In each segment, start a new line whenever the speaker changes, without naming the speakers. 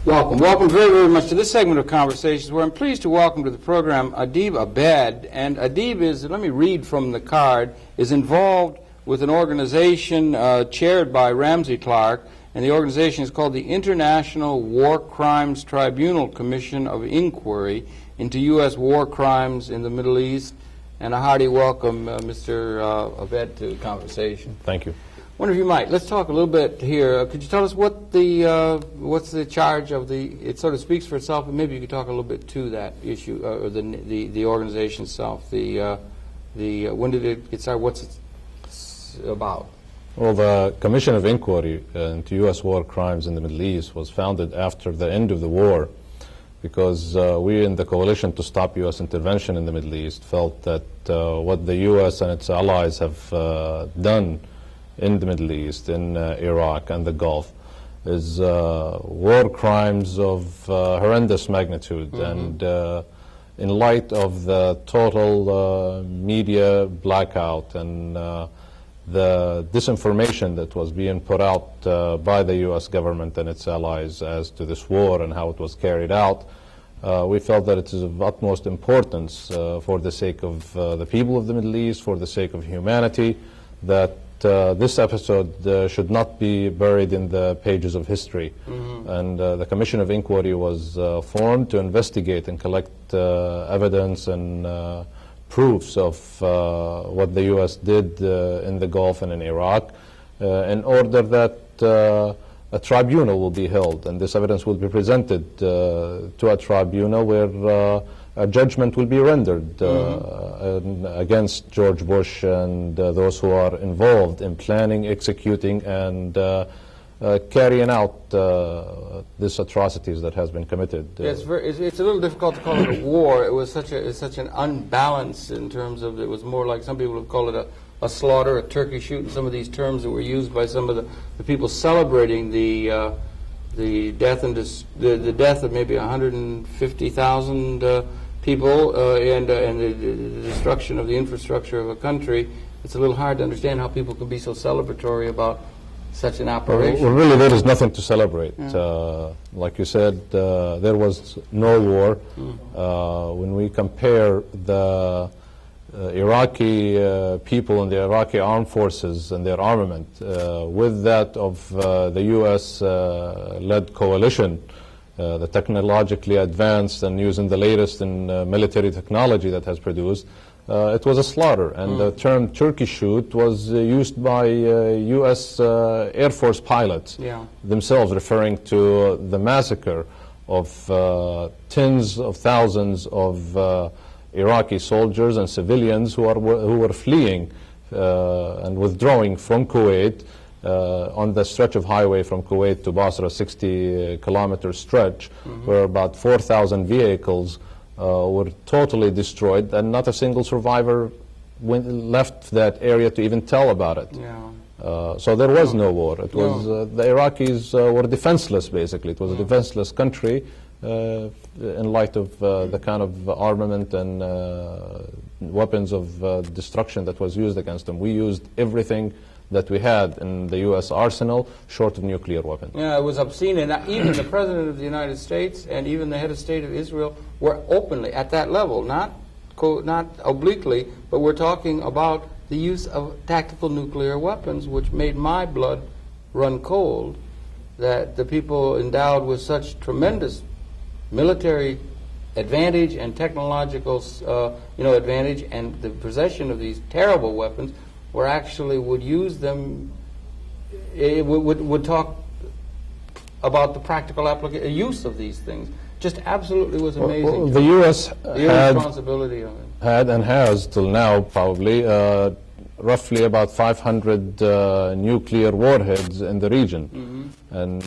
Welcome very, very much to this segment of Conversations, where I'm pleased to welcome to the program Abdeen Abed. And Abdeen is, let me read from the card, is involved with an organization chaired by Ramsey Clark, and the organization is called the International War Crimes Tribunal Commission of Inquiry into U.S. war crimes in the Middle East. And a hearty welcome, Mr. Abed, to the conversation.
Thank you.
I wonder if you might, let's talk a little bit here. Could you tell us what the what's the charge of the? It sort of speaks for itself, but maybe you could talk a little bit to that issue, or the organization itself. When did it get started? What's it about?
Well, the Commission of Inquiry into U.S. war crimes in the Middle East was founded after the end of the war, because we in the Coalition to Stop U.S. Intervention in the Middle East felt that what the U.S. and its allies have done in the Middle East, in Iraq and the Gulf, is war crimes of horrendous magnitude. And in light of the total media blackout and the disinformation that was being put out by the U.S. government and its allies as to this war and how it was carried out, we felt that it is of utmost importance for the sake of the people of the Middle East, for the sake of humanity, that this episode should not be buried in the pages of history. And the Commission of Inquiry was formed to investigate and collect evidence and proofs of what the U.S. did in the Gulf and in Iraq, in order that a tribunal will be held, and this evidence will be presented to a tribunal where a judgment will be rendered against George Bush and those who are involved in planning, executing, and carrying out these atrocities that has been committed.
Yeah, it's a little difficult to call it a war. It was such an unbalance in terms of, it was more like, some people have called it a slaughter, a turkey shoot, and some of these terms that were used by some of the people celebrating the death and the death of maybe 150,000 people and the destruction of the infrastructure of a country. It's a little hard to understand how people can be so celebratory about such an operation.
Well, really, there is nothing to celebrate. Yeah. Like you said, there was no war. When we compare the Iraqi people and the Iraqi armed forces and their armament with that of the U.S.-led coalition, the technologically advanced and using the latest in military technology that has produced, it was a slaughter. And the term turkey shoot was used by U.S. Air Force pilots themselves, referring to the massacre of tens of thousands of Iraqi soldiers and civilians who were fleeing and withdrawing from Kuwait on the stretch of highway from Kuwait to Basra, 60-kilometer stretch, where about 4,000 vehicles were totally destroyed, and not a single survivor left that area to even tell about it. So there was no war. It was the Iraqis were defenseless, basically. It was a defenseless country in light of the kind of armament and weapons of destruction that was used against them. We used everything that we had in the U.S. arsenal, short of nuclear weapons.
Yeah, it was obscene, and even the President of the United States and even the head of state of Israel were openly at that level, not obliquely, but we're talking about the use of tactical nuclear weapons, which made my blood run cold, that the people endowed with such tremendous military advantage and technological advantage and the possession of these terrible weapons were actually would use them, would talk about the practical use of these things. Just absolutely was amazing.
Well, the U.S.
responsibility of it.
had and has till now probably roughly about 500 nuclear warheads in the region. And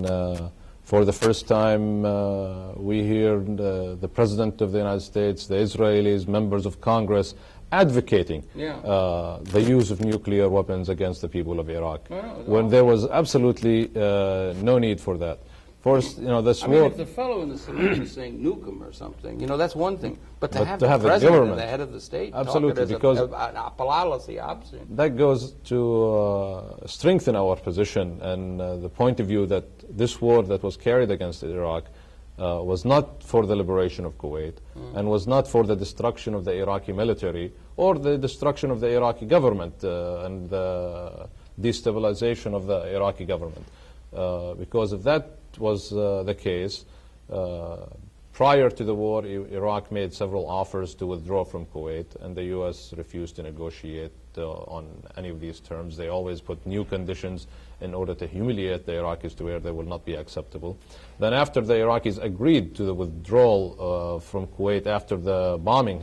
for the first time we hear the President of the United States, the Israelis, members of Congress advocating the use of nuclear weapons against the people of Iraq, when there was absolutely no need for that. First, this war.
If the fellow in the saloon is saying nuke 'em or something, that's one thing. But to have the president and the head of the state
absolutely,
talk
because
a policy option.
That goes to strengthen our position and the point of view that this war that was carried against Iraq was not for the liberation of Kuwait and was not for the destruction of the Iraqi military or the destruction of the Iraqi government and the destabilization of the Iraqi government. Because if that was the case, prior to the war, Iraq made several offers to withdraw from Kuwait, and the U.S. refused to negotiate on any of these terms. They always put new conditions in order to humiliate the Iraqis to where they will not be acceptable. Then after the Iraqis agreed to the withdrawal from Kuwait after the bombing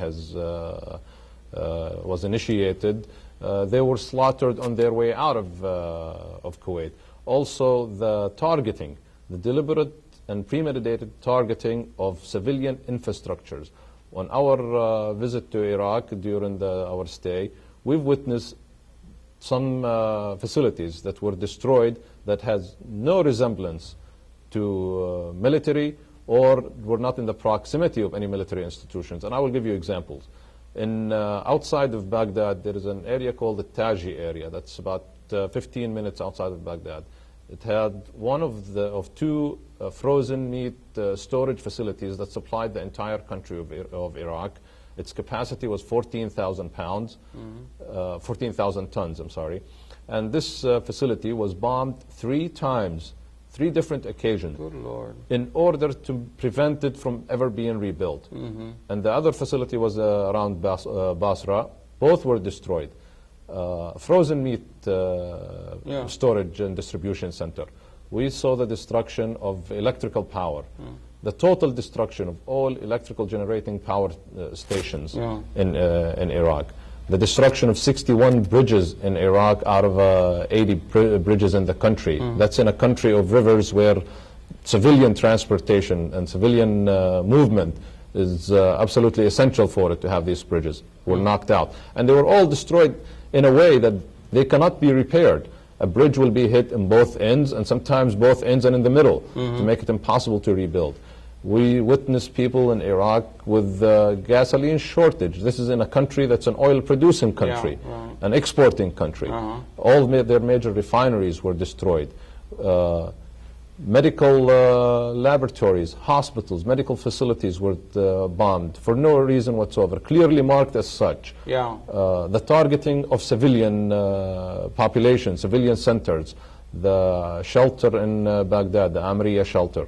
was initiated, they were slaughtered on their way out of Kuwait. Also, the targeting, the deliberate and premeditated targeting of civilian infrastructures. On our visit to Iraq during our stay, we've witnessed some facilities that were destroyed that has no resemblance to military or were not in the proximity of any military institutions. And I will give you examples. Outside of Baghdad, there is an area called the Taji area that's about 15 minutes outside of Baghdad. It had one of two frozen meat storage facilities that supplied the entire country of Iraq. Its capacity was 14,000 pounds, 14,000 tons, I'm sorry. And this facility was bombed 3 times, 3 different occasions.
Good Lord. In
order to prevent it from ever being rebuilt. And the other facility was around Basra. Both were destroyed. Frozen meat storage and distribution center. We saw the destruction of electrical power. The total destruction of all electrical generating power stations in Iraq. The destruction of 61 bridges in Iraq out of 80 bridges in the country. That's in a country of rivers where civilian transportation and civilian movement is absolutely essential for it to have these bridges. Were knocked out. And they were all destroyed in a way that they cannot be repaired. A bridge will be hit in both ends, and sometimes both ends and in the middle, to make it impossible to rebuild. We witnessed people in Iraq with gasoline shortage. This is in a country that's an oil-producing country, an exporting country. All their major refineries were destroyed. Medical laboratories, hospitals, medical facilities were bombed for no reason whatsoever, clearly marked as such. The targeting of civilian population, civilian centers, the shelter in Baghdad, the Amriya shelter.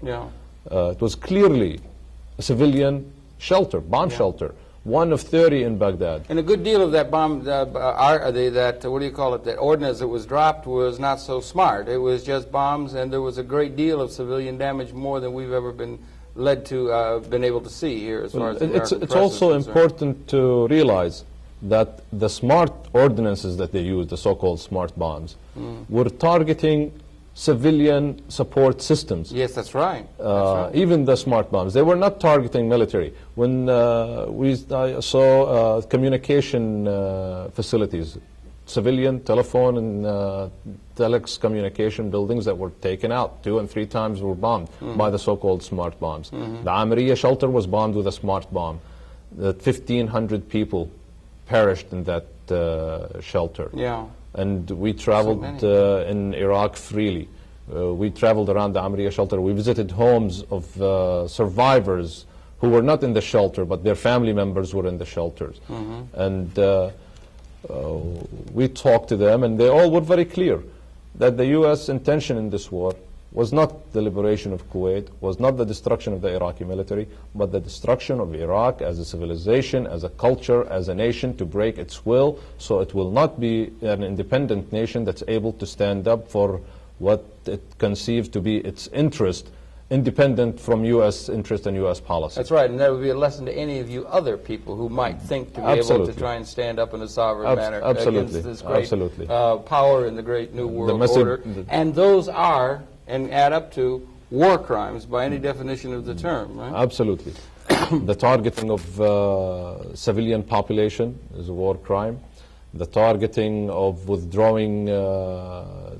It was clearly a civilian shelter, bomb shelter. 1 of 30 in Baghdad.
And a good deal of that bomb, what do you call it, that ordnance that was dropped was not so smart. It was just bombs, and there was a great deal of civilian damage, more than we've ever been led to, been able to see here as far as the American
It's also important to realize that the smart ordinances that they used, the so-called smart bombs, were targeting civilian support systems.
Yes, that's right.
Even the smart bombs. They were not targeting military. When I saw communication facilities, civilian telephone and telex communication buildings that were taken out, 2 and 3 times were bombed by the so-called smart bombs. The Amriya shelter was bombed with a smart bomb. 1,500 people perished in that shelter. And we traveled in Iraq freely. We traveled around the Amriya shelter. We visited homes of survivors who were not in the shelter, but their family members were in the shelters. And we talked to them, and they all were very clear that the U.S. intention in this war was not the liberation of Kuwait, was not the destruction of the Iraqi military, but the destruction of Iraq as a civilization, as a culture, as a nation, to break its will, so it will not be an independent nation that's able to stand up for what it conceives to be its interest, independent from U.S. interest and U.S. policy.
That's right, and that would be a lesson to any of you other people who might think to be able to try and stand up in a sovereign manner against this great power in the great New World Order. And those are, and add up to, war crimes by any definition of the term, right?
Absolutely. The targeting of civilian population is a war crime. The targeting of withdrawing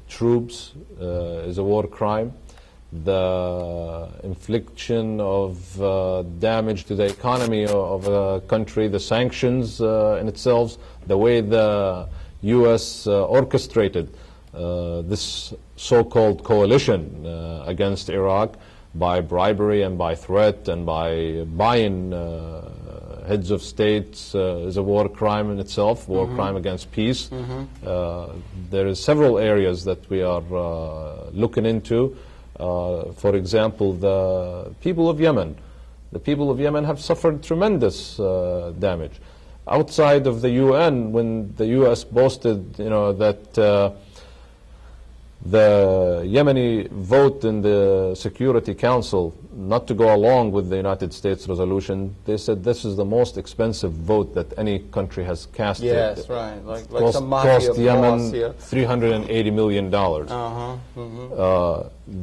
troops is a war crime. The infliction of damage to the economy of a country, the sanctions in itself, the way the U.S. orchestrated this so-called coalition against Iraq, by bribery and by threat and by buying heads of states is a war crime in itself, war crime against peace. There is several areas that we are looking into. For example, the people of Yemen. The people of Yemen have suffered tremendous damage. Outside of the UN, when the U.S. boasted, that the Yemeni vote in the Security Council not to go along with the United States resolution, they said this is the most expensive vote that any country has cast.
Yes, right. Like some
cost
mafia
Yemen
boss here.
$380 million.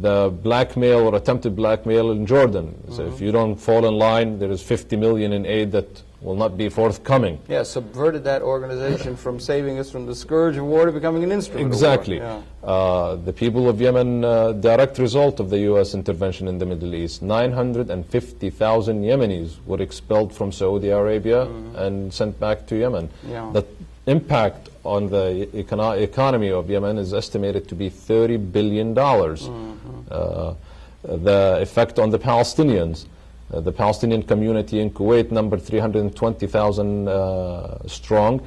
The blackmail or attempted blackmail in Jordan. So if you don't fall in line, there is $50 million in aid that will not be forthcoming.
Yeah, subverted that organization from saving us from the scourge of war to becoming an instrument
Exactly.
of war. Yeah.
The people of Yemen, direct result of the U.S. intervention in the Middle East, 950,000 Yemenis were expelled from Saudi Arabia and sent back to Yemen.
Yeah.
The impact on the economy of Yemen is estimated to be $30 billion. The effect on the Palestinians. The Palestinian community in Kuwait numbered 320,000 strong.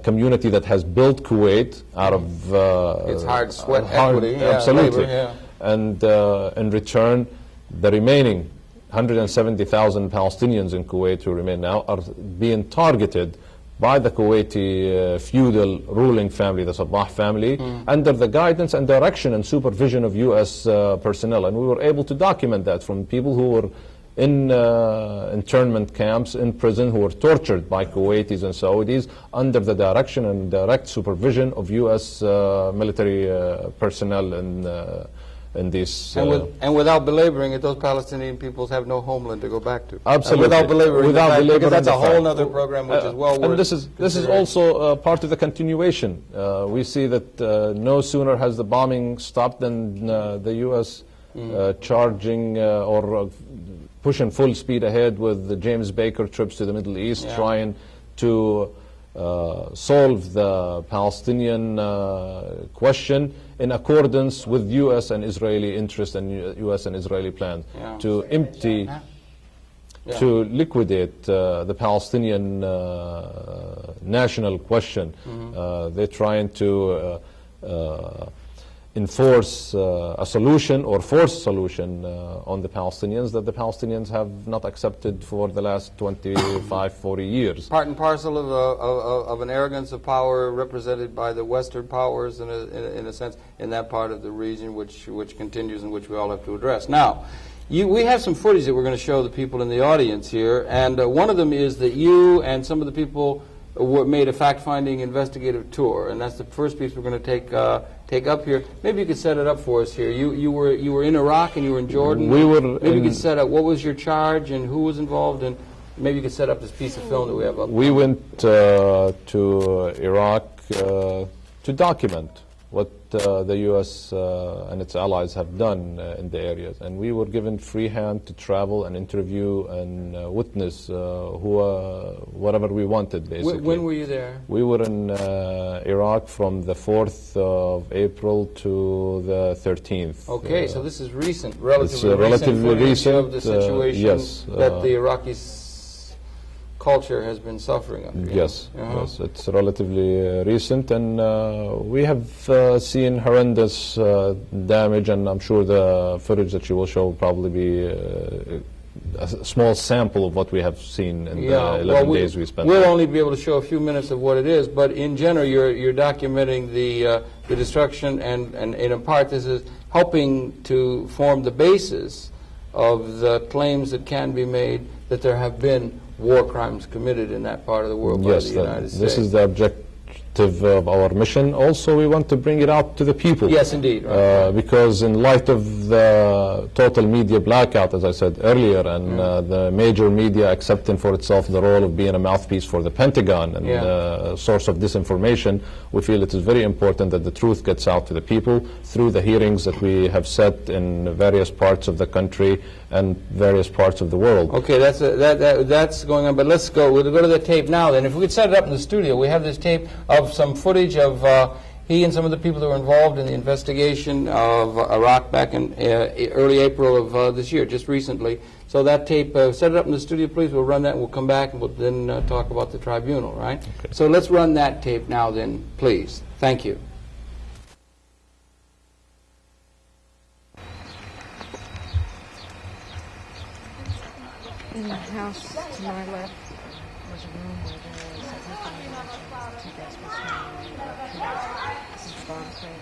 Community that has built Kuwait out of
its hard sweat equity,
absolutely,
labor,
and in return, the remaining 170,000 Palestinians in Kuwait who remain now are being targeted by the Kuwaiti feudal ruling family, the Sabah family, under the guidance and direction and supervision of U.S. personnel, and we were able to document that from people who were in internment camps, in prison, who were tortured by Kuwaitis and Saudis under the direction and direct supervision of U.S. military personnel in these...
And without belaboring it, those Palestinian peoples have no homeland to go back to.
Absolutely.
Without belaboring because that's a whole other
fact.
program which is well worth
And this is also part of the continuation. We see that no sooner has the bombing stopped than the U.S. Charging or pushing full speed ahead with the James Baker trips to the Middle East, trying to solve the Palestinian question in accordance with U.S. and Israeli interest and U.S. and Israeli plan to empty, to liquidate the Palestinian national question. They're trying to enforce a solution or force a solution on the Palestinians that the Palestinians have not accepted for the last 25, 40 years.
Part and parcel of an arrogance of power represented by the Western powers in a sense in that part of the region which continues and which we all have to address. Now, we have some footage that we're going to show the people in the audience here, and one of them is that you and some of the people made a fact-finding investigative tour, and that's the first piece we're going to take up here. Maybe you could set it up for us here. You were in Iraq and you were in Jordan. Maybe you could set up what was your charge and who was involved, and maybe you could set up this piece of film that we have up.
We went to Iraq to document what the U.S. and its allies have done in the areas. And we were given free hand to travel and interview and witness whatever we wanted, basically.
When were you there?
We were in Iraq from the 4th of April to the 13th.
Okay, so this is recent, relatively recent of the situation that the Iraqi culture has been suffering under.
Yes, yes, it's relatively recent, and we have seen horrendous damage, and I'm sure the footage that you will show will probably be a small sample of what we have seen in the 11 days we spent
We'll
there.
only be able to show a few minutes of what it is, but in general you're documenting the destruction, and in a part this is helping to form the basis of the claims that can be made that there have been war crimes committed in that part of the world by the United States.
This is the objective of our mission. Also, we want to bring it out to the people.
Yes, indeed.
Because in light of the total media blackout, as I said earlier, and the major media accepting for itself the role of being a mouthpiece for the Pentagon and a source of disinformation, we feel it is very important that the truth gets out to the people through the hearings that we have set in various parts of the country and various parts of the world.
Okay, that's going on, but we'll go to the tape now then. If we could set it up in the studio, we have this tape of some footage of he and some of the people that were involved in the investigation of Iraq back in early April of this year, just recently. So that tape, set it up in the studio, please. We'll run that, and we'll come back, and we'll then talk about the tribunal, right?
Okay.
So let's run that tape now then, please. Thank you.
In the house to my left was a room where there was a confines, two basements, this is the bomb crater.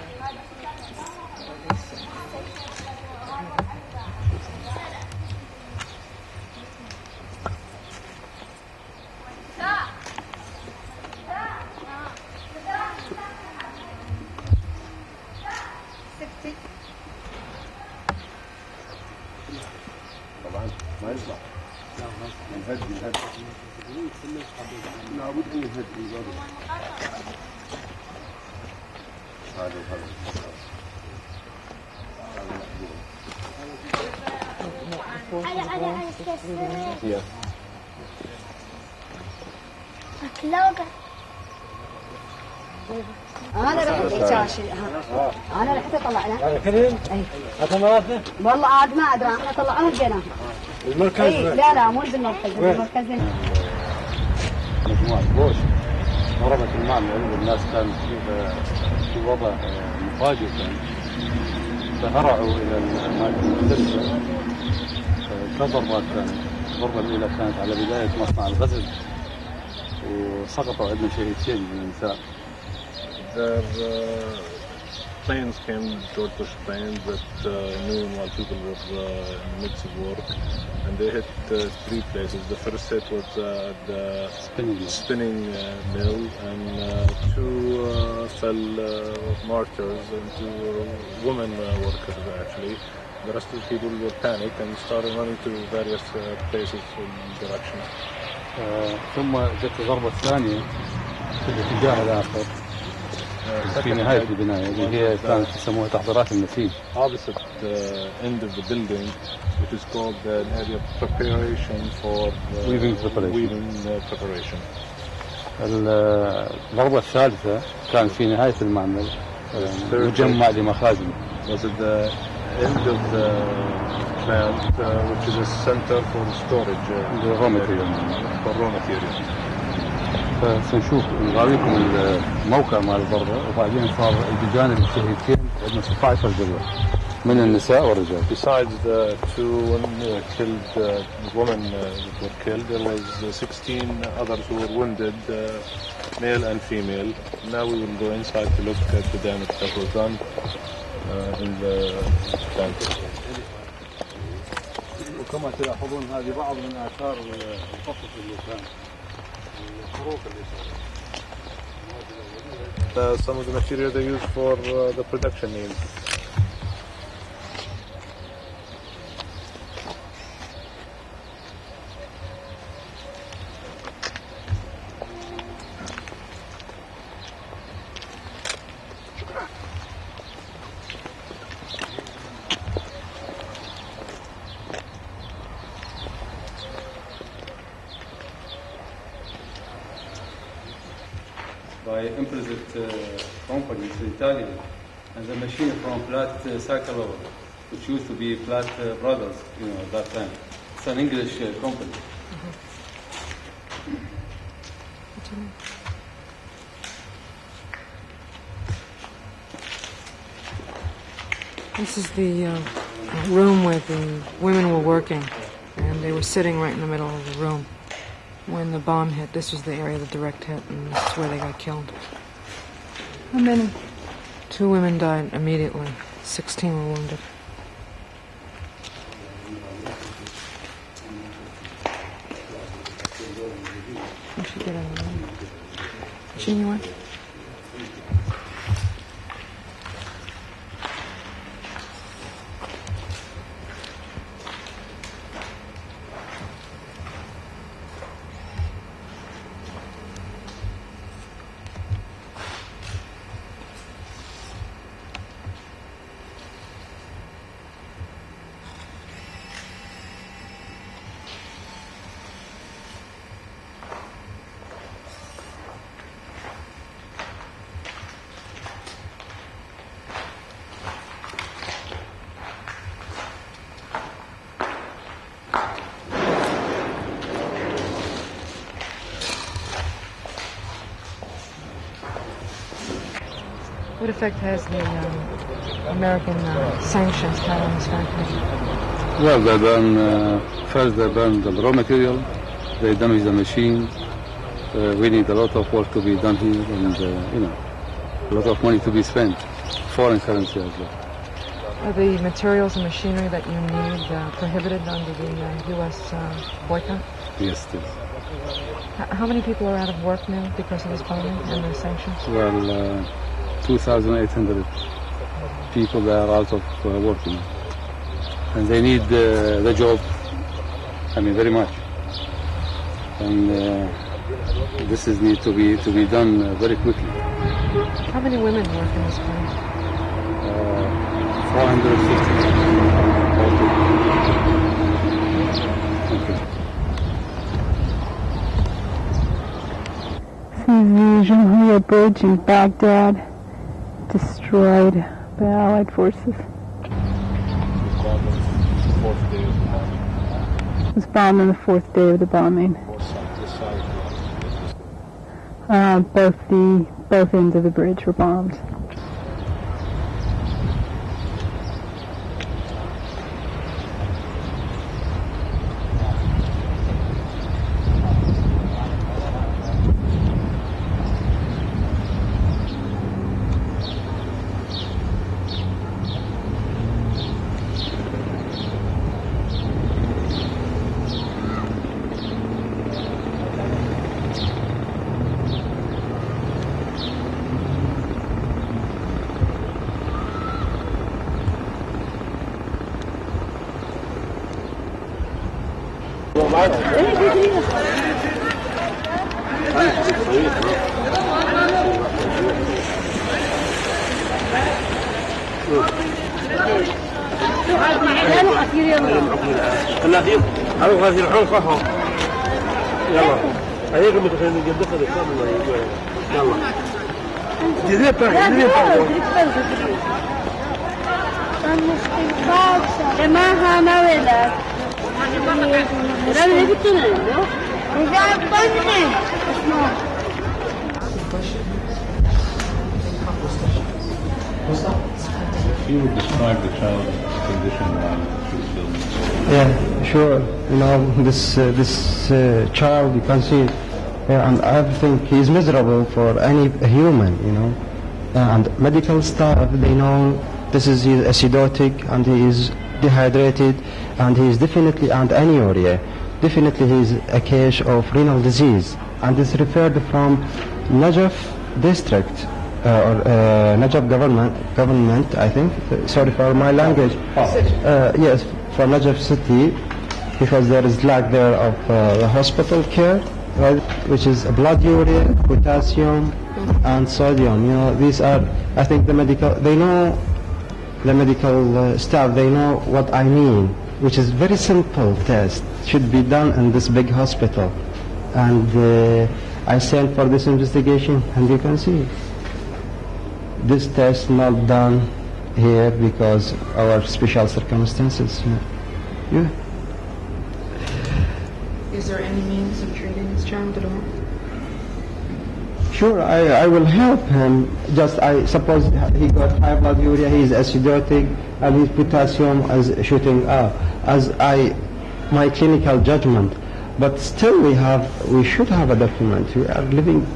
طبعا ما يطلع نهد لابد ان نهد هذا
Yeah.
انا رحت شاشي انا رحت طلعنا
كلهم هذا مراتنا
والله عاد ما ادري احنا طلعنا لقيناه
المركز
لا مو بالمركز المركز
مجموعة بوش ضربت المعمل والناس كانت في وضع مفاجئ فهرعوا إلى الأماكن المختلفة كضربات كانت الضربة الأولى كانت على بداية مصنع الغزل وسقطوا عندنا شهيدين من النساء.
Planes came, short-push planes at noon while people were in the midst of work, and they hit three places. The first hit was the spinning mill, and two fell martyrs, and two women workers actually. The rest of the people were panicked and started running to various places and directions.
ثم جت الضربة الثانية في الاتجاه الآخر في نهاية البناية اللي هي كانت يسموها تحضيرات النسيج.
Opposite the end of the building, which is called an area of preparation for
weaving
preparation.
الضربة الثالثة كان في نهاية المعمل مجمع لمخازن.
Was at the end of the plant, which is a center for storage
the raw material.
For raw material.
فسنشوف نراويكم الموقع مال الضربة وبعدين صار بجانب الشهيدين عندنا 16 جريح من النساء والرجال.
Besides the two killed women that were killed, there was 16 others who were wounded, male and female. Now we will go inside to look at the damage that was done in the plant.
وكما تلاحظون هذه بعض من آثار القصف اللي كان.
Some of the material they use for the production needs.
By implicit companies, Italian, and the machine from Platt Cycle, which used to be Platt Brothers, at that time. It's an English company.
This is the room where the women were working, and they were sitting right in the middle of the room. When the bomb hit, this was the area of the direct hit, and this is where they got killed. How many? 2 women died immediately. 16 were wounded. We should get out of the room. Genuine? What effect has the American sanctions had on this factory?
Well, they burn, first they burn the raw material, they damage the machine. We need a lot of work to be done here and, a lot of money to be spent, foreign currency as well.
Are the materials and machinery that you need prohibited under the U.S. boycott?
Yes, it is.
How many people are out of work now because of this bombing and the sanctions?
Well, 2,800 people that are out of work now. And they need the job, very much. And this is need to be done very quickly.
How many women work in this plant?
450.
This is the Jamhuriya Bridge in Baghdad, destroyed by Allied forces. It was bombed on the fourth day of the bombing. Both ends of the bridge were bombed.
If you would describe the child's condition while she was filming.
Yeah, sure. This child, you can see, and I think he's miserable for any human, And medical staff, they know this is acidotic and he is dehydrated and he is definitely, and anuria, definitely he is a case of renal disease. And it's referred from Najaf district, or Najaf government, I think. Sorry for my language. Yes, for Najaf city, because there is lack there of the hospital care, right, which is blood urea, potassium, and sodium. These are, I think, the medical staff, they know what I mean, which is very simple test, should be done in this big hospital. And I sent for this investigation, and you can see this test not done here because our special circumstances. Yeah.
Is there any means of treating this child at all?
Sure, I will help him. Just I suppose he got high blood urea, he is acidotic, and his potassium is shooting up, as my clinical judgment. But still we should have a document. We are living,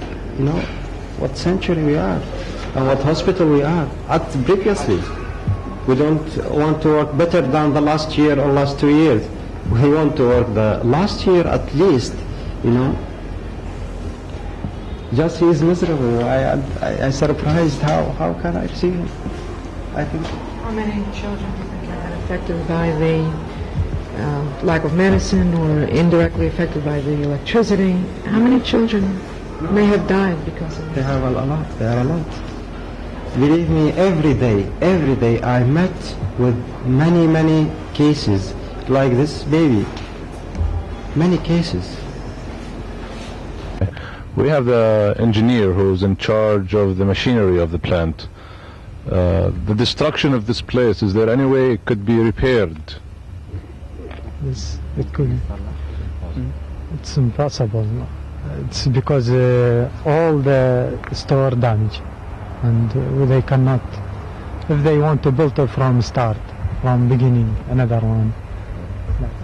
what century we are, and what hospital we are at previously. We don't want to work better than the last year or last 2 years. We want to work the last year at least, Just he is miserable. I surprised how can I see him? I think.
How many children do you think have been affected by the lack of medicine or indirectly affected by the electricity? How many children may have died because of
They
this?
have a lot. There are a lot. Believe me, every day I met with many cases like this baby. Many cases.
We have the engineer who's in charge of the machinery of the plant. The destruction of this place, is there any way it could be repaired?
Yes, it could. It's impossible. It's because all the store damage. and they cannot, if they want to build it from start, from beginning, another one.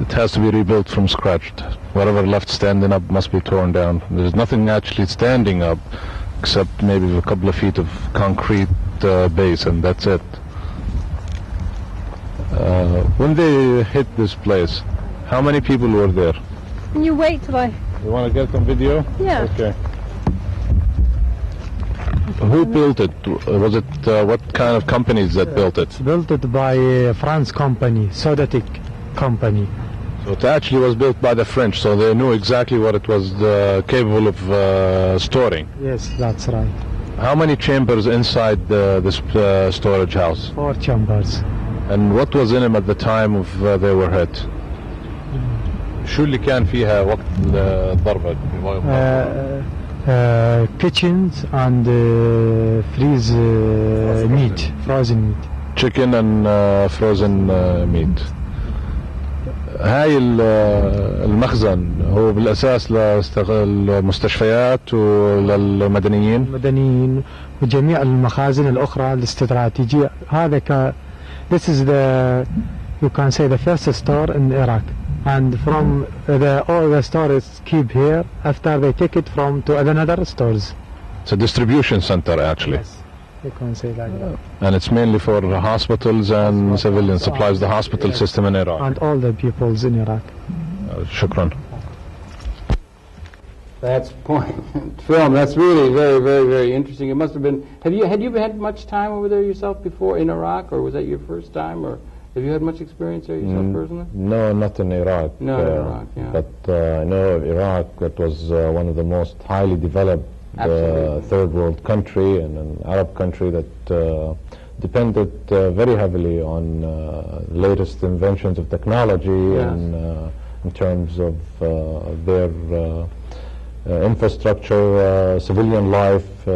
It has to be rebuilt from scratch. Whatever left standing up must be torn down. There's nothing actually standing up except maybe a couple of feet of concrete base, and that's it. When they hit this place, how many people were there?
Can you wait till I...
You want to get some video?
Yeah.
Okay. Who built it? Was it what kind of companies that built it?
It's built it by a France company, Sodatic company.
So it actually was built by the French, so they knew exactly what it was capable of storing.
Yes, that's right.
How many chambers inside this storage house?
4 chambers.
And what was in them at the time of they were hit? شو اللي كان فيها وقت الضربة؟
Kitchens and freeze meat, frozen meat.
Chicken and frozen meat. هاي المخزن هو بالأساس للمستشفيات وللمدنيين؟
المدنيين وجميع المخازن الأخرى الاستراتيجية. هذا This is the, you can say, the first store in Iraq. And from all the stores keep here, after they take it from to another stores.
It's a distribution center actually.
Yes, you can say like that.
And it's mainly for hospitals and civilian supplies, the hospital system in Iraq.
And all the peoples in Iraq.
Shukran.
That's point film. That's really very, very, very interesting. It must have been. Had you had much time over there yourself before in Iraq, or was that your first time, or have you had much experience there yourself personally?
No, not in Iraq.
No, in Iraq, yeah.
But I know of Iraq. That was one of the most highly developed third world country and an Arab country that depended very heavily on latest inventions of technology.
Yes.
And in terms of their infrastructure, civilian life.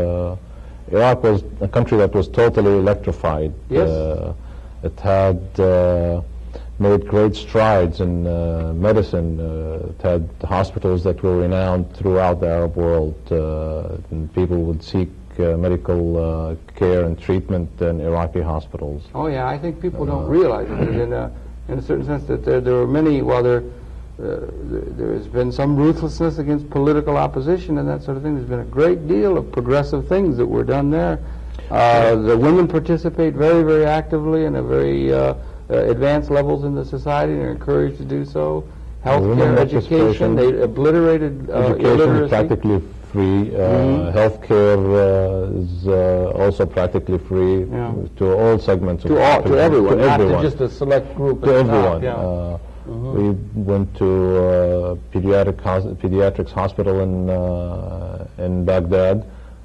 Iraq was a country that was totally electrified.
Yes.
It had made great strides in medicine. It had hospitals that were renowned throughout the Arab world, and people would seek medical care and treatment in Iraqi hospitals.
Oh yeah, I think people don't realize it. In a certain sense, that there are many. While there has been some ruthlessness against political opposition and that sort of thing, there's been a great deal of progressive things that were done there. The women participate very, very actively in a very advanced levels in the society and are encouraged to do so. Healthcare, education, they obliterated
education is practically free. Healthcare is also practically free to all segments of the population.
To everyone,
not
to just a select group.
To everyone. We went to pediatrics hospital in Baghdad,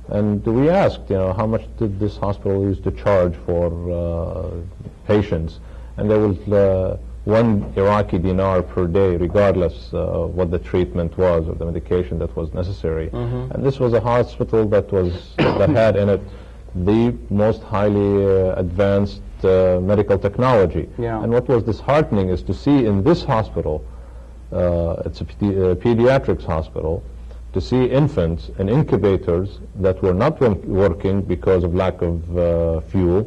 and we asked, how much did this hospital used to charge for patients? And there was 1 Iraqi dinar per day, regardless of what the treatment was or the medication that was necessary. And this was a hospital that had in it the most highly advanced medical technology. And what was disheartening is to see in this hospital, it's a pediatrics hospital, to see infants in incubators that were not working because of lack of fuel.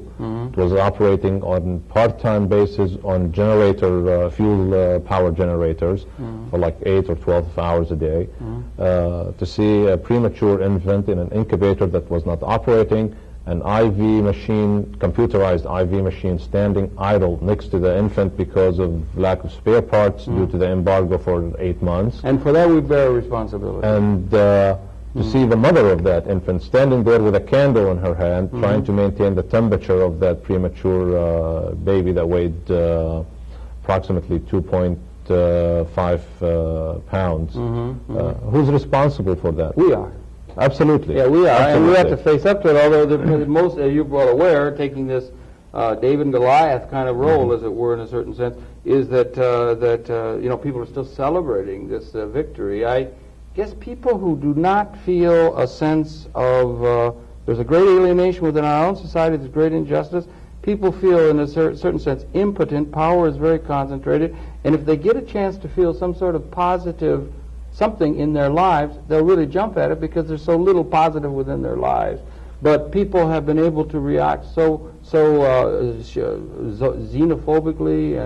It was operating on part-time basis on generator, fuel power generators for like 8 or 12 hours a day. To see a premature infant in an incubator that was not operating, an IV machine, computerized IV machine standing idle next to the infant because of lack of spare parts due to the embargo for 8 months.
And for that we bear responsibility.
And to see the mother of that infant standing there with a candle in her hand, trying to maintain the temperature of that premature baby that weighed approximately 2.5 pounds. Who's responsible for that?
We are.
Absolutely.
Yeah, we are,
Absolutely.
and we have to face up to it, although the most, as you're well aware, taking this David and Goliath kind of role, as it were, in a certain sense, is that, people are still celebrating this victory. I guess people who do not feel a sense of, there's a great alienation within our own society, there's great injustice, people feel in a certain sense impotent, power is very concentrated, and if they get a chance to feel some sort of positive something in their lives, they'll really jump at it because there's so little positive within their lives. but people have been able to react so xenophobically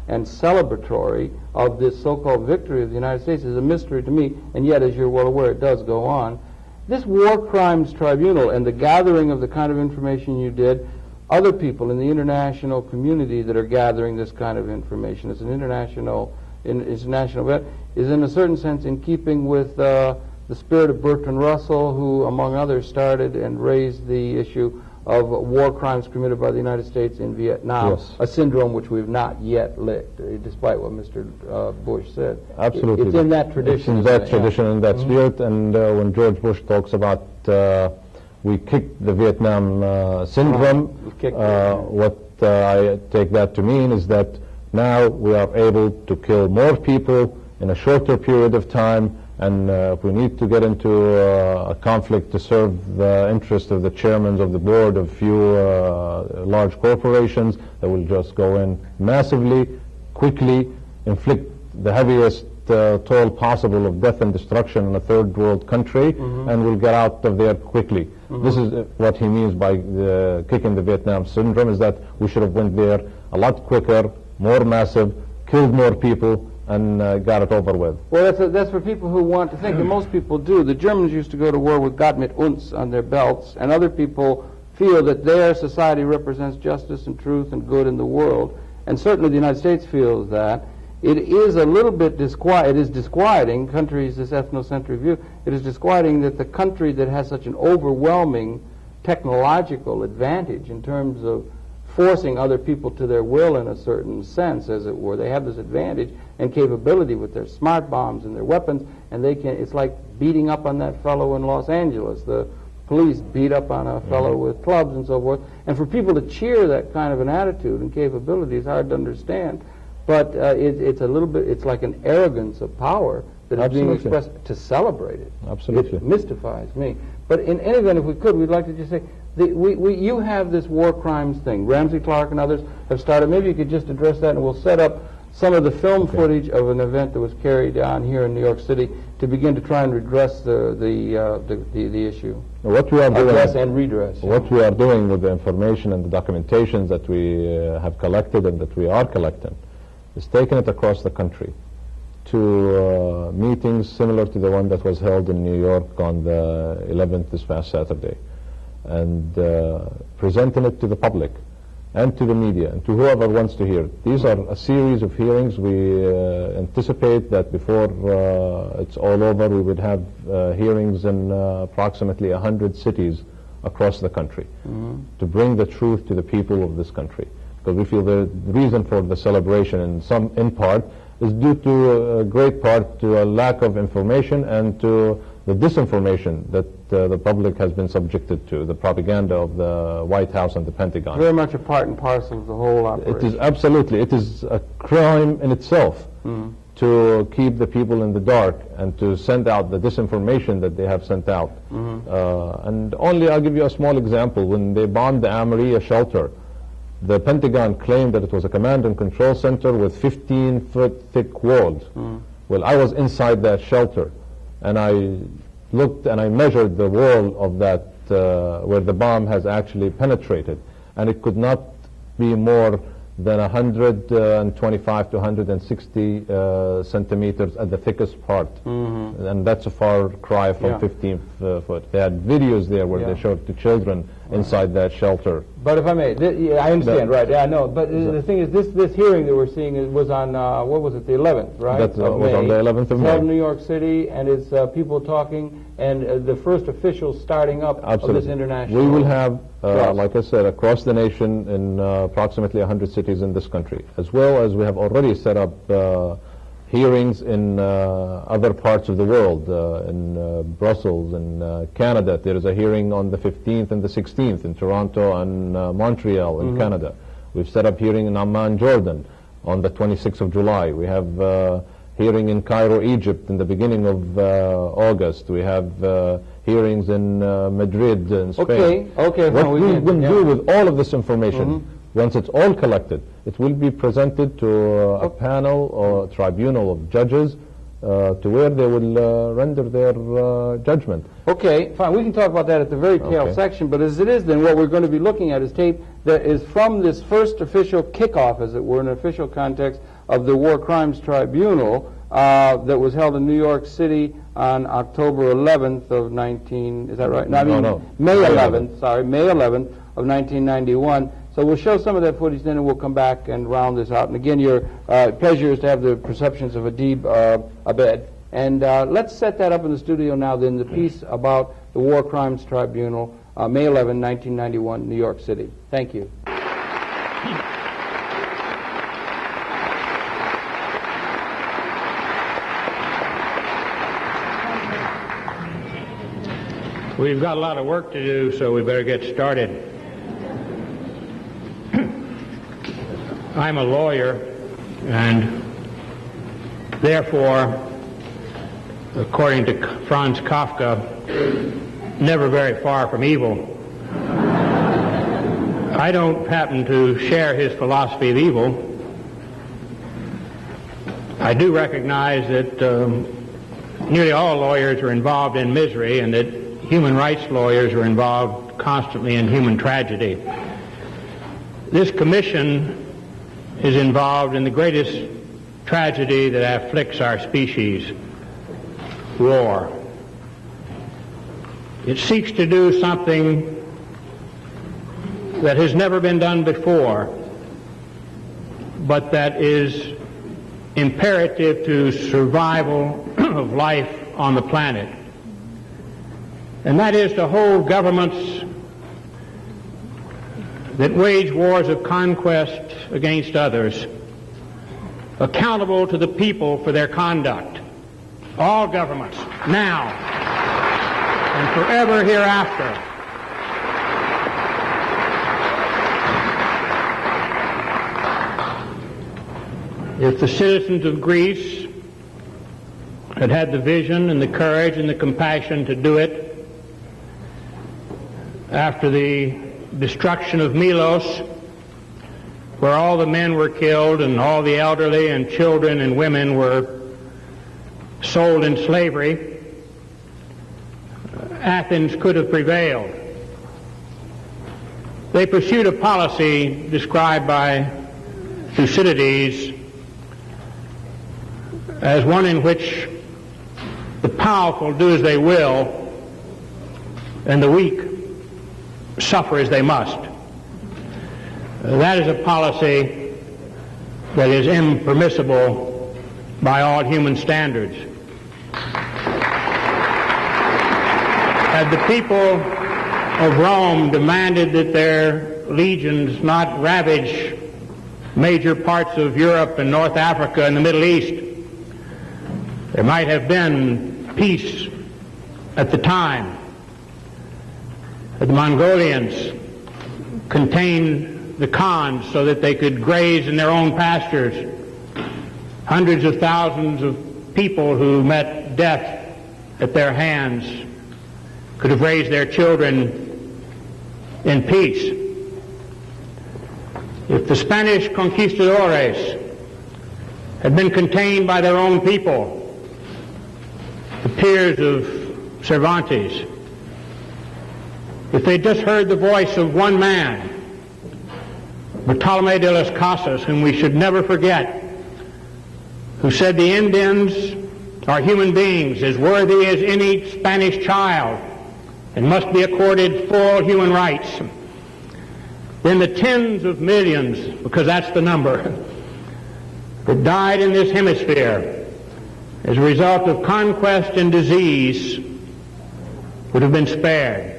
and celebratory of this so-called victory of the United States is a mystery to me, and yet, as you're well aware, it does go on. This War Crimes Tribunal and the gathering of the kind of information you did, other people in the international community that are gathering this kind of information, it's an international event, is in a certain sense in keeping with the spirit of Bertrand Russell, who, among others, started and raised the issue of war crimes committed by the United States in Vietnam,
yes.
a syndrome which we've not yet licked, despite what Mr. Bush said.
Absolutely.
It's in that tradition.
It's in that tradition and that spirit, and when George Bush talks about we kicked the Vietnam syndrome, what I take that to mean is that now we are able to kill more people in a shorter period of time, and if we need to get into a conflict to serve the interest of the chairmen of the board of few large corporations, that will just go in massively, quickly, inflict the heaviest toll possible of death and destruction in a third world country, and will get out of there quickly. This is what he means by kicking the Vietnam syndrome, is that we should have went there a lot quicker, more massive, killed more people, and got it over with.
Well, that's for people who want to think, and most people do. The Germans used to go to war with Gott mit uns on their belts, and other people feel that their society represents justice and truth and good in the world, and certainly the United States feels that. It is a little bit disquieting, countries, this ethnocentric view, it is disquieting that the country that has such an overwhelming technological advantage in terms of forcing other people to their will in a certain sense, as it were. They have this advantage and capability with their smart bombs and their weapons, and they can, it's like beating up on that fellow in Los Angeles. The police beat up on a fellow with clubs and so forth. And for people to cheer that kind of an attitude and capability is hard to understand. But it's a little bit, it's like an arrogance of power that is being expressed. To celebrate it.
Absolutely.
It mystifies me. But in any event, if we could, we'd like to just say, you have this war crimes thing. Ramsey Clark and others have started. Maybe you could just address that, and we'll set up some of the film footage of an event that was carried on here in New York City to begin to try and redress the issue.
What we are doing,
address and redress.
What we are doing with the information and the documentations that we have collected and that we are collecting is taking it across the country to meetings similar to the one that was held in New York on the 11th this past Saturday, and presenting it to the public and to the media and to whoever wants to hear. These are a series of hearings. We anticipate that before it's all over, we would have hearings in approximately 100 cities across the country to bring the truth to the people of this country. Because we feel the reason for the celebration, in part, is due to a great part to a lack of information and to the disinformation that the public has been subjected to, the propaganda of the White House and the Pentagon.
Very much a part and parcel of the whole operation.
It is absolutely, it is a crime in itself to keep the people in the dark and to send out the disinformation that they have sent out. And I'll give you a small example. When they bombed the Amaria shelter, the Pentagon claimed that it was a command and control center with 15-foot thick walls. Well, I was inside that shelter, and I looked and I measured the wall of that where the bomb has actually penetrated, and it could not be more than 125 to 160 centimeters at the thickest part. And that's a far cry from 15 foot. They had videos there where they showed the children inside that shelter.
But if I may, I understand, right? Yeah, I know. But the thing is, this hearing that we're seeing was on, what was it, the 11th, right?
That was on the 11th of May.
It's held in New York City, and it's people talking, and the first officials starting up of this international.
We will have, like I said, across the nation in approximately 100 cities in this country, as well as we have already set up hearings in other parts of the world, in Brussels, in Canada. There is a hearing on the 15th and the 16th in Toronto and Montreal in Canada. We've set up hearing in Amman, Jordan on the 26th of July. We have hearing in Cairo, Egypt in the beginning of August. We have hearings in Madrid in Spain.
Okay.
What we will do with all of this information, once it's all collected, it will be presented to a panel or tribunal of judges to where they will render their judgment.
Okay, fine. We can talk about that at the very tail
Okay.
section, but as it is then, what we're going to be looking at is tape that is from this first official kickoff, as it were, in an official context of the War Crimes Tribunal that was held in New York City on October 11th of 19, is that right?
No.
May 11th, sorry, May 11th of 1991. So we'll show some of that footage then, and we'll come back and round this out. And again, your pleasure is to have the perceptions of Abdeen Abed. And let's set that up in the studio now then, the piece about the War Crimes Tribunal, May 11, 1991, New York City. Thank you.
We've got a lot of work to do, so we better get started. I'm a lawyer, and therefore, according to Franz Kafka, never very far from evil. I don't happen to share his philosophy of evil. I do recognize that nearly all lawyers are involved in misery, and that human rights lawyers are involved constantly in human tragedy. This commission is involved in the greatest tragedy that afflicts our species, war. It seeks to do something that has never been done before, but that is imperative to survival of life on the planet. And that is to hold governments that wage wars of conquest against others accountable to the people for their conduct. All governments, now and forever hereafter. If the citizens of Greece had had the vision and the courage and the compassion to do it after the destruction of Milos, where all the men were killed and all the elderly and children and women were sold in slavery, Athens could have prevailed. They pursued a policy described by Thucydides as one in which the powerful do as they will and the weak suffer as they must. That is a policy that is impermissible by all human standards. Had the people of Rome demanded that their legions not ravage major parts of Europe and North Africa and the Middle East, there might have been peace at the time. The Mongolians contained the Khans so that they could graze in their own pastures. Hundreds of thousands of people who met death at their hands could have raised their children in peace. If the Spanish conquistadores had been contained by their own people, the peers of Cervantes, if they'd just heard the voice of one man, Bartolome de las Casas, whom we should never forget, who said the Indians are human beings as worthy as any Spanish child and must be accorded full human rights, then the tens of millions, because that's the number, that died in this hemisphere as a result of conquest and disease would have been spared.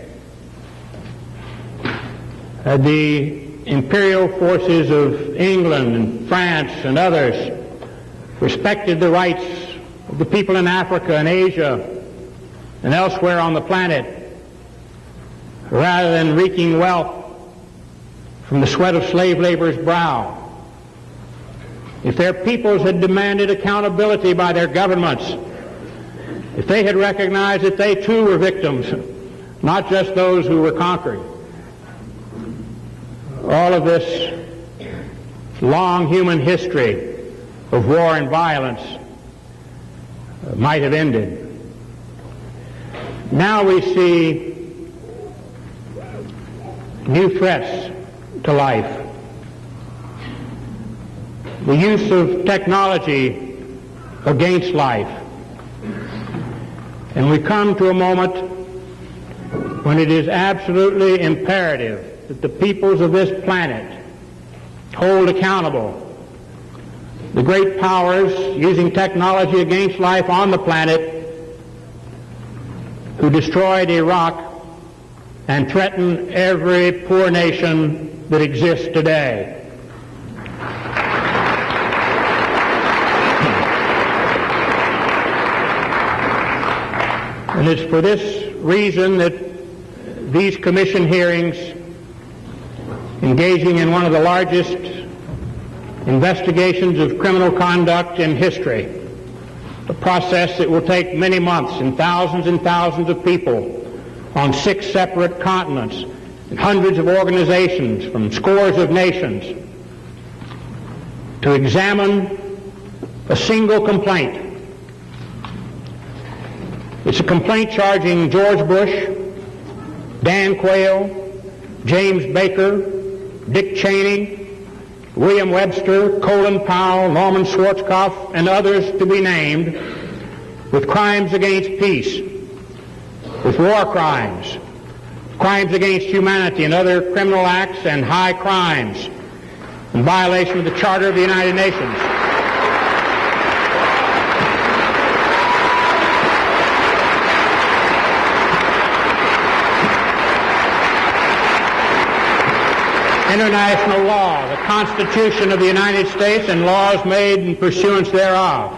Had the imperial forces of England and France and others respected the rights of the people in Africa and Asia and elsewhere on the planet, rather than wreaking wealth from the sweat of slave labor's brow, if their peoples had demanded accountability by their governments, if they had recognized that they too were victims, not just those who were conquered, all of this long human history of war and violence might have ended. Now we see new threats to life. The use of technology against life. And we come to a moment when it is absolutely imperative that the peoples of this planet hold accountable the great powers using technology against life on the planet who destroyed Iraq and threaten every poor nation that exists today. And it's for this reason that these commission hearings, engaging in one of the largest investigations of criminal conduct in history, a process that will take many months and thousands of people on 6 separate continents and hundreds of organizations from scores of nations to examine a single complaint. It's a complaint charging George Bush, Dan Quayle, James Baker, Dick Cheney, William Webster, Colin Powell, Norman Schwarzkopf, and others to be named, with crimes against peace, with war crimes, crimes against humanity and other criminal acts, and high crimes in violation of the Charter of the United Nations. International law, the Constitution of the United States, and laws made in pursuance thereof.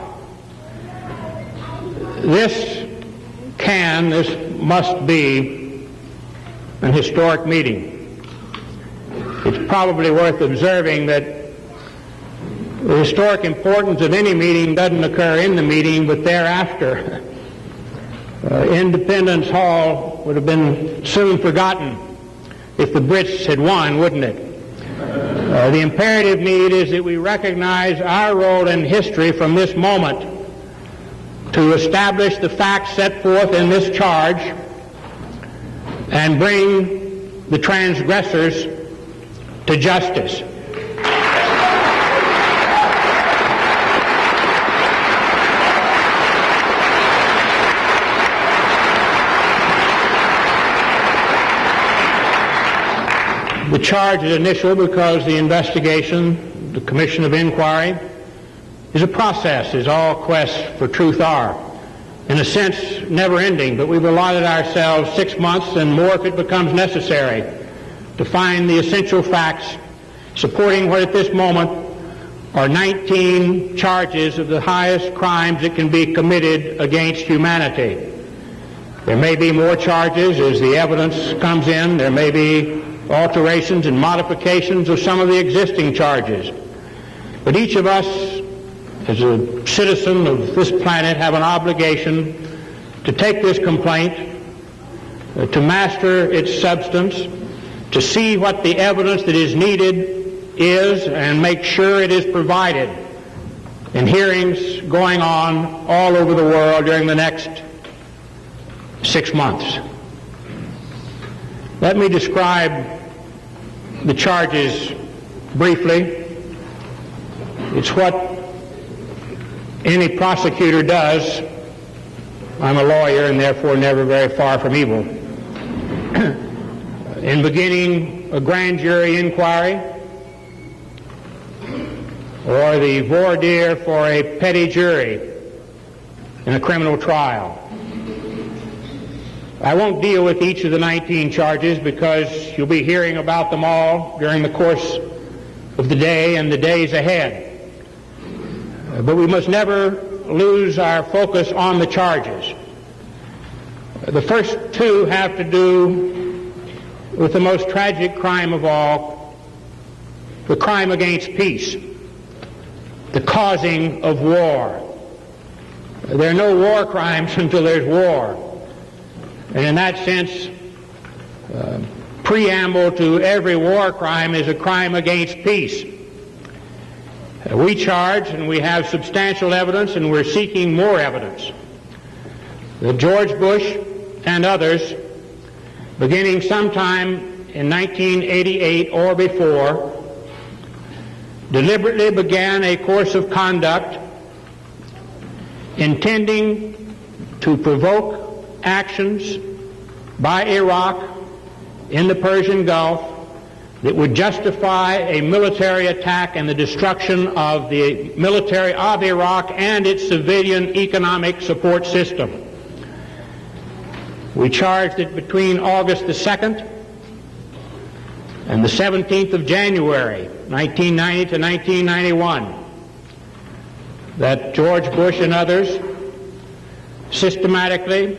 This must be an historic meeting. It's probably worth observing that the historic importance of any meeting doesn't occur in the meeting, but thereafter. Independence Hall would have been soon forgotten if the Brits had won, wouldn't it? The imperative need is that we recognize our role in history from this moment to establish the facts set forth in this charge and bring the transgressors to justice. The charge is initial because the investigation, the commission of inquiry, is a process, as all quests for truth are. In a sense, never ending, but we've allotted ourselves 6 months and more if it becomes necessary to find the essential facts supporting what at this moment are 19 charges of the highest crimes that can be committed against humanity. There may be more charges as the evidence comes in. There may be alterations and modifications of some of the existing charges. But each of us, as a citizen of this planet, have an obligation to take this complaint, to master its substance, to see what the evidence that is needed is, and make sure it is provided in hearings going on all over the world during the next 6 months. Let me describe the charges briefly. It's what any prosecutor does. I'm a lawyer and therefore never very far from evil. In beginning a grand jury inquiry or the voir dire for a petty jury in a criminal trial. I won't deal with each of the 19 charges because you'll be hearing about them all during the course of the day and the days ahead. But we must never lose our focus on the charges. The first 2 have to do with the most tragic crime of all, the crime against peace, the causing of war. There are no war crimes until there's war. And in that sense, preamble to every war crime is a crime against peace. We charge, and we have substantial evidence, and we're seeking more evidence, that George Bush and others, beginning sometime in 1988 or before, deliberately began a course of conduct intending to provoke actions by Iraq in the Persian Gulf that would justify a military attack and the destruction of the military of Iraq and its civilian economic support system. We charged that between August the 2nd and the 17th of January, 1990 to 1991, that George Bush and others systematically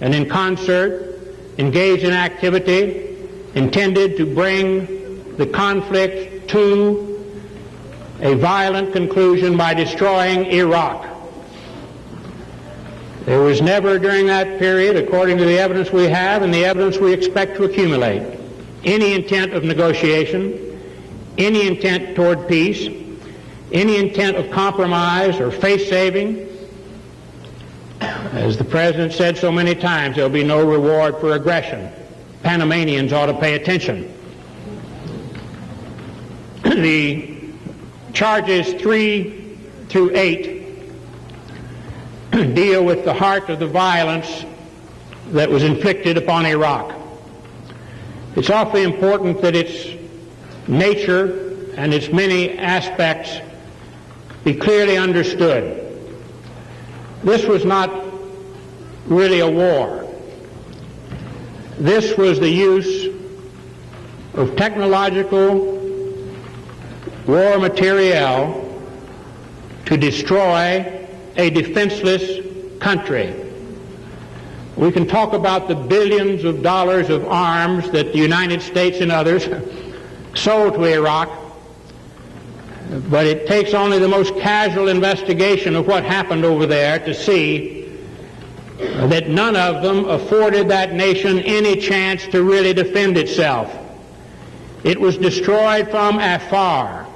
and in concert engaged in activity intended to bring the conflict to a violent conclusion by destroying Iraq. There was never during that period, according to the evidence we have and the evidence we expect to accumulate, any intent of negotiation, any intent toward peace, any intent of compromise or face-saving. As the President said so many times, there'll be no reward for aggression. Panamanians ought to pay attention. The charges 3 through 8 deal with the heart of the violence that was inflicted upon Iraq. It's awfully important that its nature and its many aspects be clearly understood. This was not really a war. This was the use of technological war materiel to destroy a defenseless country. We can talk about the billions of dollars of arms that the United States and others sold to Iraq, but it takes only the most casual investigation of what happened over there to see that none of them afforded that nation any chance to really defend itself. It was destroyed from afar,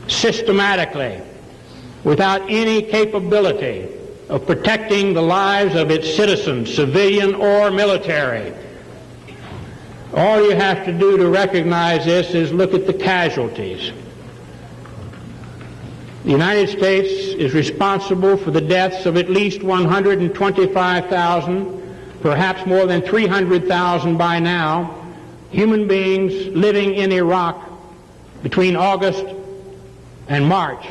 systematically, without any capability of protecting the lives of its citizens, civilian or military. All you have to do to recognize this is look at the casualties. The United States is responsible for the deaths of at least 125,000, perhaps more than 300,000 by now, human beings living in Iraq between August and March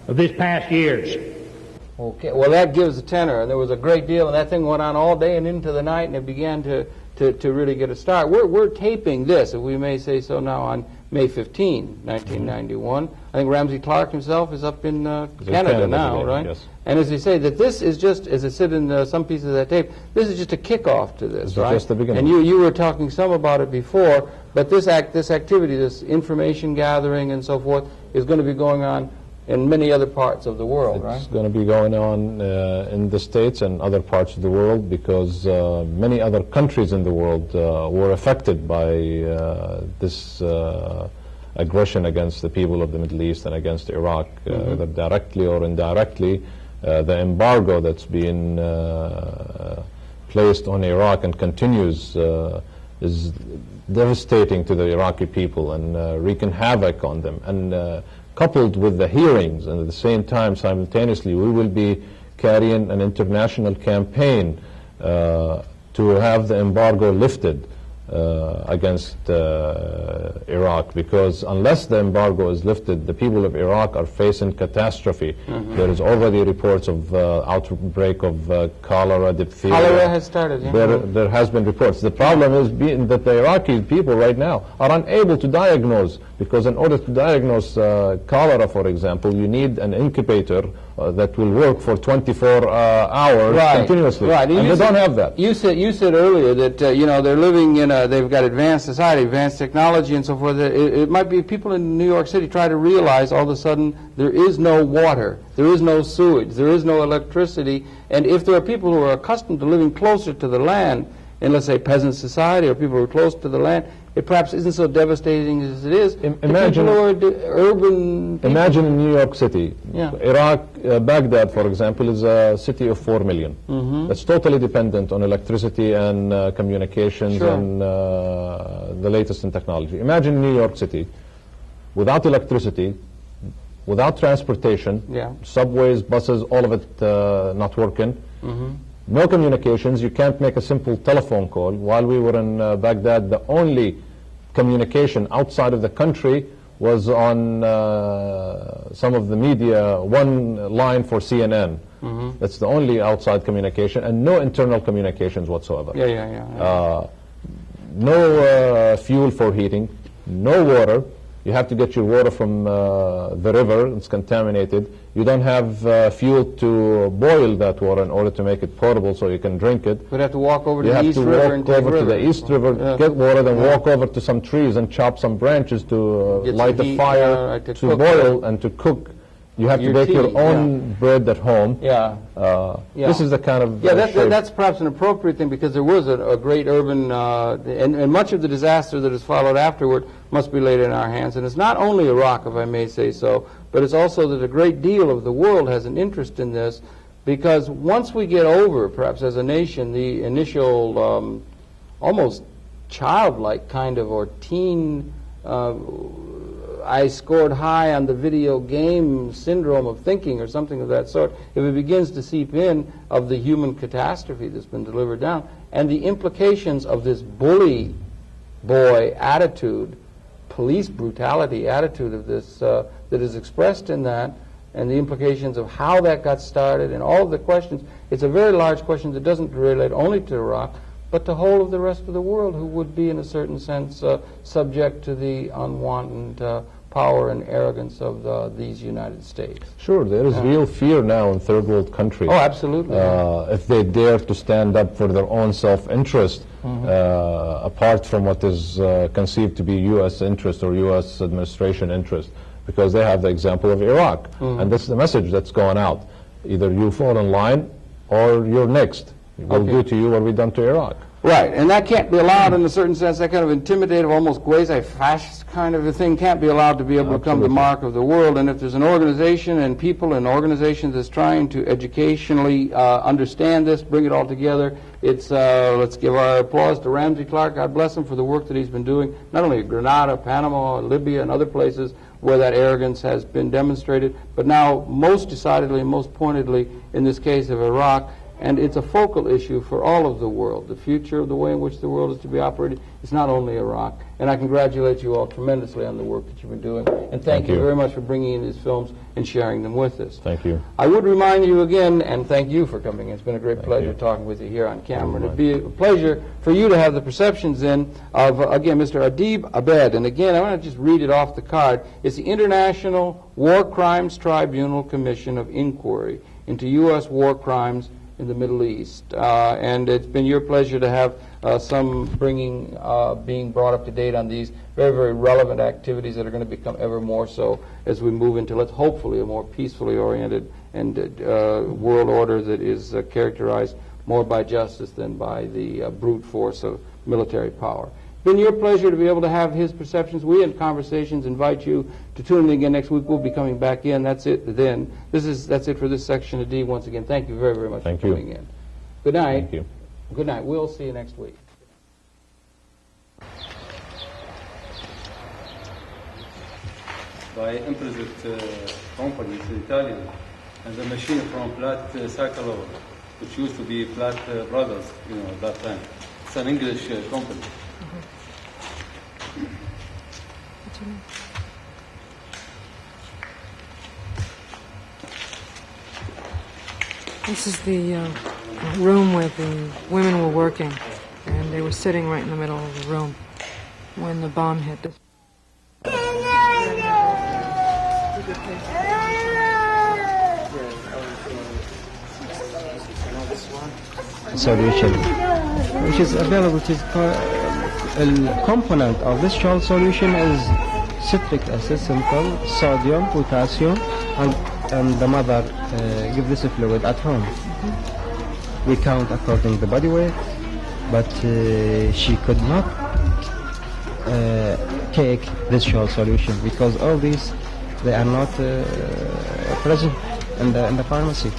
of this past years.
Okay, well that gives a tenor, and there was a great deal, and that thing went on all day and into the night, and it began to really get a start. We're taping this, if we may say so now, on May 15, 1991. I think Ramsey Clark himself is up in Canada now, today, right?
Yes.
And as they say, that this is just, as it said in some pieces of that tape, this is just a kickoff to this, right?
Just the beginning.
And you were talking some about it before, but this activity, this information gathering and so forth, is going to be going on in many other parts of the world, right?
It's going to be going on in the States and other parts of the world, because many other countries in the world were affected by this aggression against the people of the Middle East and against Iraq, either directly or indirectly. The embargo that's been placed on Iraq and continues is devastating to the Iraqi people and wreaking havoc on them. And coupled with the hearings, and at the same time, simultaneously, we will be carrying an international campaign to have the embargo lifted against Iraq, because unless the embargo is lifted, the people of Iraq are facing catastrophe. There is already reports of outbreak of cholera, diphtheria.
Cholera has started, yeah.
There has been reports. The problem is that the Iraqi people right now are unable to diagnose, because in order to diagnose cholera, for example, you need an incubator that will work for 24 hours continuously.
Right.
And they don't have that.
You said earlier that they're living in they've got advanced society, advanced technology, and so forth. It might be people in New York City try to realize all of a sudden there is no water, there is no sewage, there is no electricity, and if there are people who are accustomed to living closer to the land, in let's say peasant society, or people who are close to the land, it perhaps isn't so devastating as it is.
Imagine,
people who are urban people.
Imagine in New York City.
Yeah.
Iraq, Baghdad, for example, is a city of 4 million. It's totally dependent on electricity and communications and the latest in technology. Imagine New York City without electricity, without transportation, subways, buses, all of it not working. No communications. You can't make a simple telephone call. While we were in Baghdad, the only communication outside of the country was on some of the media, one line for CNN. That's the only outside communication, and no internal communications whatsoever. No fuel for heating, no water. You have to get your water from the river. It's contaminated. You don't have fuel to boil that water in order to make it potable so you can drink it.
We'd have to walk over to
you
the East River and
You have to walk over to the East River, get water, then walk over to some trees and chop some branches to light a fire, to boil and to cook. You have to make your own bread at home. This is the kind of
that's perhaps an appropriate thing, because there was a great urban and much of the disaster that has followed afterward must be laid in our hands. And it's not only Iraq, if I may say so, but it's also that a great deal of the world has an interest in this, because once we get over, perhaps as a nation, the initial almost childlike kind of or teen I scored high on the video game syndrome of thinking or something of that sort, if it begins to seep in of the human catastrophe that's been delivered down and the implications of this bully boy attitude, police brutality attitude of this that is expressed in that, and the implications of how that got started and all of the questions, it's a very large question that doesn't relate only to Iraq, but the whole of the rest of the world, who would be, in a certain sense, subject to the unwanted power and arrogance of these United States.
Sure, there is real fear now in third world countries.
Oh, absolutely.
If they dare to stand up for their own self-interest, apart from what is conceived to be U.S. interest or U.S. administration interest, because they have the example of Iraq. And that's the message that's going out. Either you fall in line or you're next. We'll do to you what we've done to Iraq.
Right, and that can't be allowed in a certain sense. That kind of intimidative, almost quasi-fascist kind of a thing can't be allowed to be able to become the mark of the world. And if there's an organization and people and organizations that's trying to educationally understand this, bring it all together, it's let's give our applause to Ramsey Clark. God bless him for the work that he's been doing, not only in Grenada, Panama, Libya, and other places where that arrogance has been demonstrated, but now most decidedly and most pointedly in this case of Iraq. And it's a focal issue for all of the world. The future of the way in which the world is to be operated is not only Iraq. And I congratulate you all tremendously on the work that you've been doing. And thank you very much for bringing in these films and sharing them with us.
Thank you.
I would remind you again, and thank you for coming in. It's been a great pleasure talking with you here on camera. And it'd be a pleasure for you to have the perceptions in of, again, Mr. Abdeen Abed. And again, I want to just read it off the card. It's the International War Crimes Tribunal Commission of Inquiry into U.S. war crimes in the Middle East. And it's been your pleasure to have some being brought up to date on these very, very relevant activities that are going to become ever more so as we move into, let's hopefully, a more peacefully oriented and world order that is characterized more by justice than by the brute force of military power. It's been your pleasure to be able to have his perceptions. We in Conversations invite you to tune in again next week. We'll be coming back in. That's it then. That's it for this section of D. Once again, thank you very, very much for coming in. Good night.
Thank you.
Good night. We'll see you next week.
By implicit companies in Italy, and the machine from Platt Cycle, which used to be Platt Brothers, at that time. It's an English company.
What's your name? This is the room where the women were working, and they were sitting right in the middle of the room when the bomb hit.
Solution, which is available, which is a component of this child solution is citric acid, simple, sodium, potassium, and the mother give this fluid at home. We count according to the body weight, but she could not take this short solution, because all these, they are not present in the pharmacy.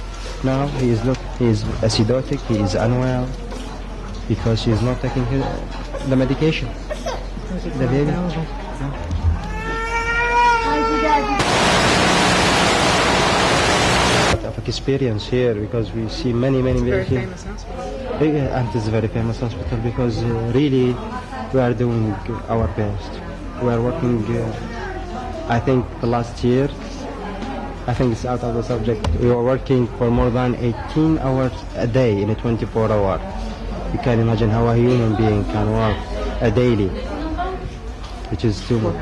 Now he is acidotic, he is unwell because he is not taking the medication. The baby. Of experience here, because we see many
It's a very
babies.
famous hospital.
Yeah, and it's a very famous hospital, because really we are doing our best. We are working, I think the last year, I think it's out of the subject, we were working for more than 18 hours a day in a 24 hour. You can imagine how a human being can work daily, which is too much.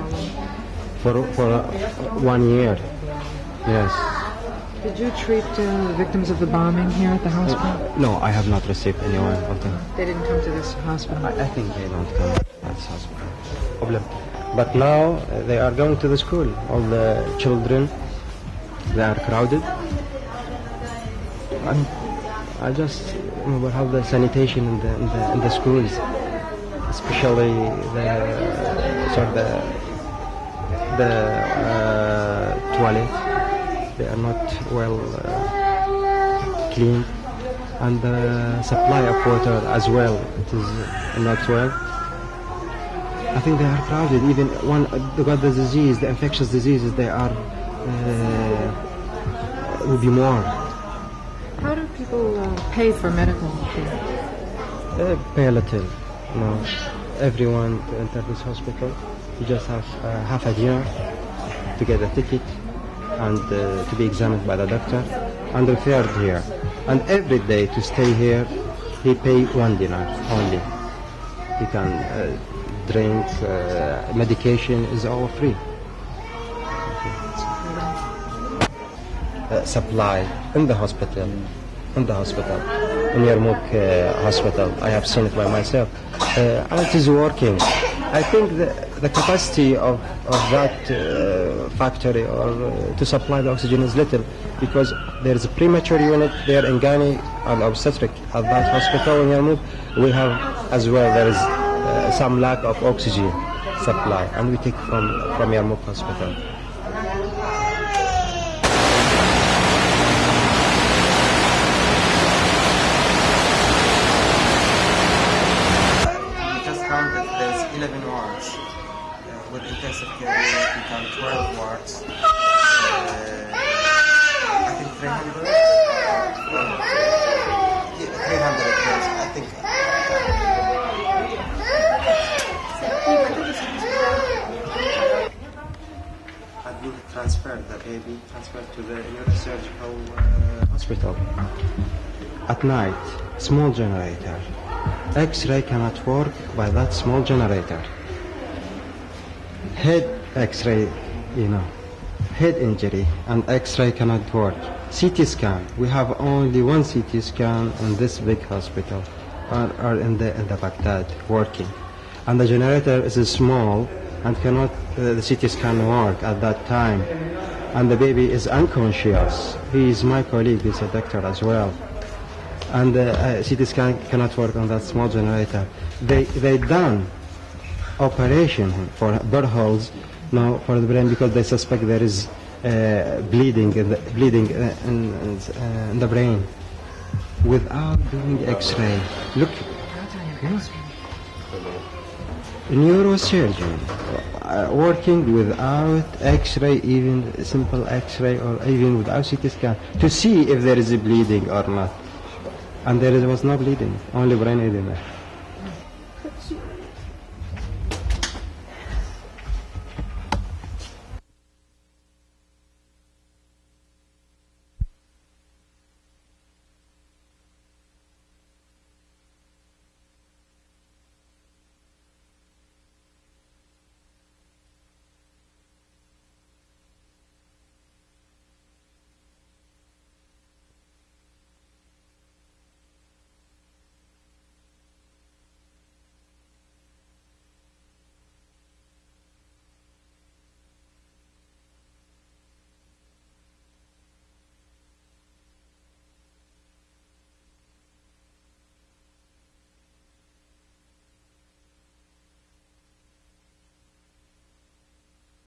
For 1 year, yes.
Did you treat the victims of the bombing here at the hospital?
No, I have not received any one of them.
They didn't come to this hospital.
I think they don't come to this hospital. Problem. But now they are going to the school. All the children, they are crowded. And I just remember how the sanitation in the schools, especially the toilet, they are not well cleaned, and the supply of water as well, it is not well. I think they are crowded. Even they got the disease, the infectious diseases, they are will be more.
How do people pay for medical care?
They pay a little. Everyone to enter this hospital, you just have half a dinar to get a ticket and to be examined by the doctor and referred here. And every day to stay here, he pay 1 dinar only. He can drink, medication is all free. Supply in the hospital, in Yarmouk hospital. I have seen it by myself. And it is working. I think the capacity of that factory or to supply the oxygen is little, because there is a premature unit there in Ghani and obstetric at that hospital in Yarmouk. We have as well, there is some lack of oxygen supply, and we take from Yarmouk hospital.
There's 11 wards. With intensive care, we can 12 wards. I think 300. 300 yes, I think. And we transfer the baby to the neurosurgical
Hospital. At night, small generator. X-ray cannot work by that small generator. Head X-ray, head injury and X-ray cannot work. CT scan, we have only one CT scan in this big hospital, or in the Baghdad working. And the generator is small and cannot, the CT scan work at that time. And the baby is unconscious. He is my colleague, he's a doctor as well. And the CT scan cannot work on that small generator. They done operation for burr holes now for the brain, because they suspect there is bleeding in the brain, without doing X-ray. Look, neurosurgeon working without X-ray, even simple X-ray, or even without CT scan, to see if there is a bleeding or not. And there was no bleeding, only brain edema.